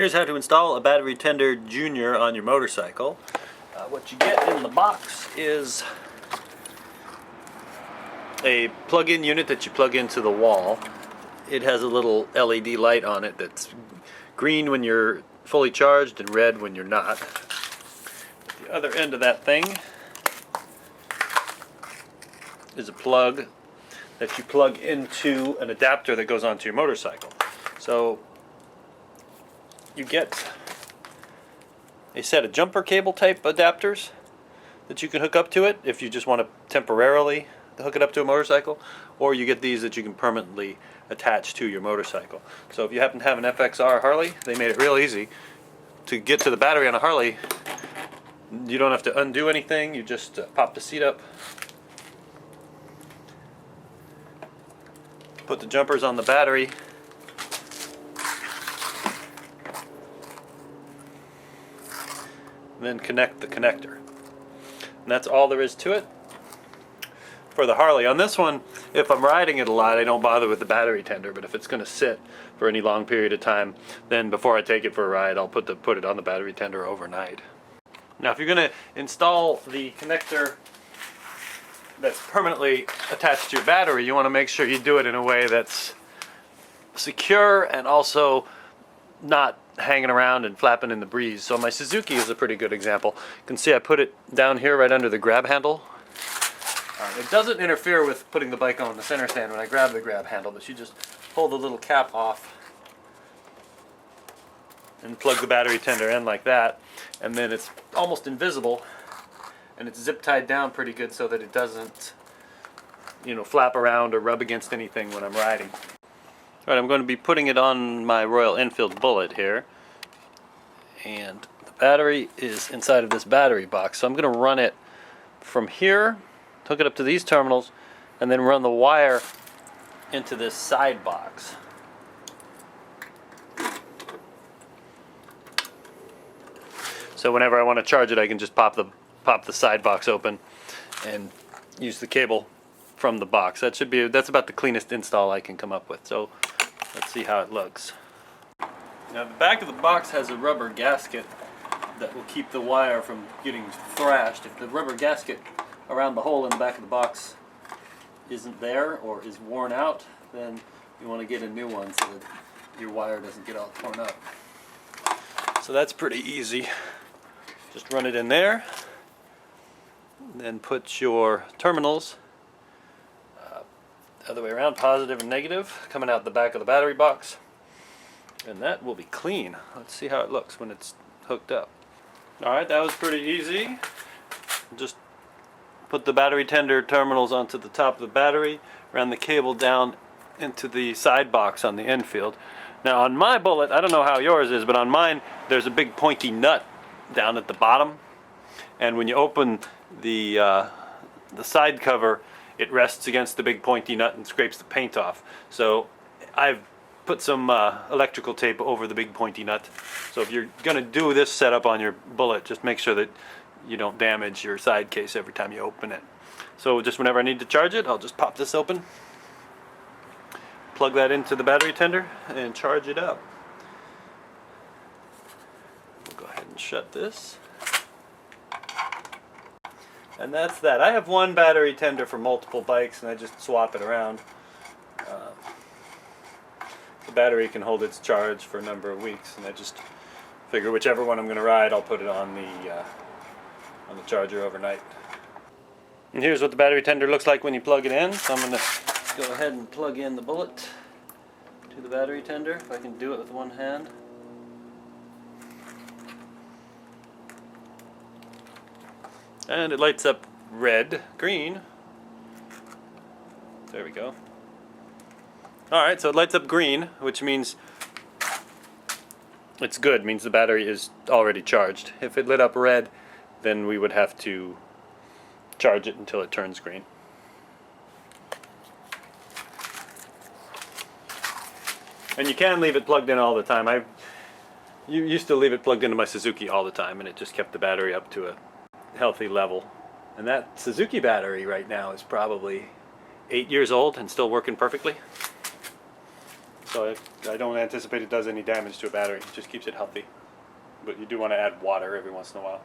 Here's how to install a battery tender junior on your motorcycle. What you get in the box is a plug-in unit that you plug into the wall. It has a little LED light on it that's green when you're fully charged and red when you're not. At the other end of that thing is a plug that you plug into an adapter that goes onto your motorcycle. So you get a set of jumper cable type adapters that you can hook up to it if you just want to temporarily hook it up to a motorcycle, or you get these that you can permanently attach to your motorcycle. So if you happen to have an FXR Harley, they made it real easy to get to the battery on a Harley. You don't have to undo anything, you just pop the seat up, put the jumpers on the battery, and then connect the connector. And that's all there is to it for the Harley. On this one, if I'm riding it a lot, I don't bother with the battery tender, but if it's going to sit for any long period of time, then before I take it for a ride, I'll put it on the battery tender overnight. Now if you're going to install the connector that's permanently attached to your battery, you want to make sure you do it in a way that's secure and also not hanging around and flapping in the breeze. So my Suzuki is a pretty good example. You can see I put it down here right under the grab handle. It doesn't interfere with putting the bike on the center stand when I grab the grab handle, but you just pull the little cap off and plug the battery tender in like that, and then it's almost invisible and it's zip tied down pretty good so that it doesn't, flap around or rub against anything when I'm riding. Alright, I'm going to be putting it on my Royal Enfield Bullet here, and the battery is inside of this battery box. So I'm going to run it from here, hook it up to these terminals, and then run the wire into this side box. So whenever I want to charge it, I can just pop the side box open and use the cable from the box. That's about the cleanest install I can come up with. So let's see how it looks. Now the back of the box has a rubber gasket that will keep the wire from getting thrashed. If the rubber gasket around the hole in the back of the box isn't there or is worn out, then you want to get a new one so that your wire doesn't get all torn up. So that's pretty easy. Just run it in there, then put your terminals other way around, positive and negative, coming out the back of the battery box, and that will be clean. Let's see how it looks when it's hooked up. Alright, that was pretty easy. Just put the battery tender terminals onto the top of the battery, ran the cable down into the side box on the Enfield. Now on my Bullet, I don't know how yours is, but on mine there's a big pointy nut down at the bottom, and when you open the side cover, it rests against the big pointy nut and scrapes the paint off. So I've put some electrical tape over the big pointy nut. So if you're going to do this setup on your Bullet, just make sure that you don't damage your side case every time you open it. So just whenever I need to charge it, I'll just pop this open, plug that into the battery tender, and charge it up. We'll go ahead and shut this. And that's that. I have one battery tender for multiple bikes, and I just swap it around. The battery can hold its charge for a number of weeks, and I just figure whichever one I'm going to ride, I'll put it on the charger overnight. And here's what the battery tender looks like when you plug it in. So I'm going to go ahead and plug in the Bullet to the battery tender, if I can do it with one hand. And it lights up red, green. There we go. Alright, so it lights up green, which means it's good, means the battery is already charged. If it lit up red, then we would have to charge it until it turns green. And you can leave it plugged in all the time. I used to leave it plugged into my Suzuki all the time, and it just kept the battery up to a healthy level. And that Suzuki battery right now is probably 8 years old and still working perfectly. So I don't anticipate it does any damage to a battery. It just keeps it healthy. But you do want to add water every once in a while.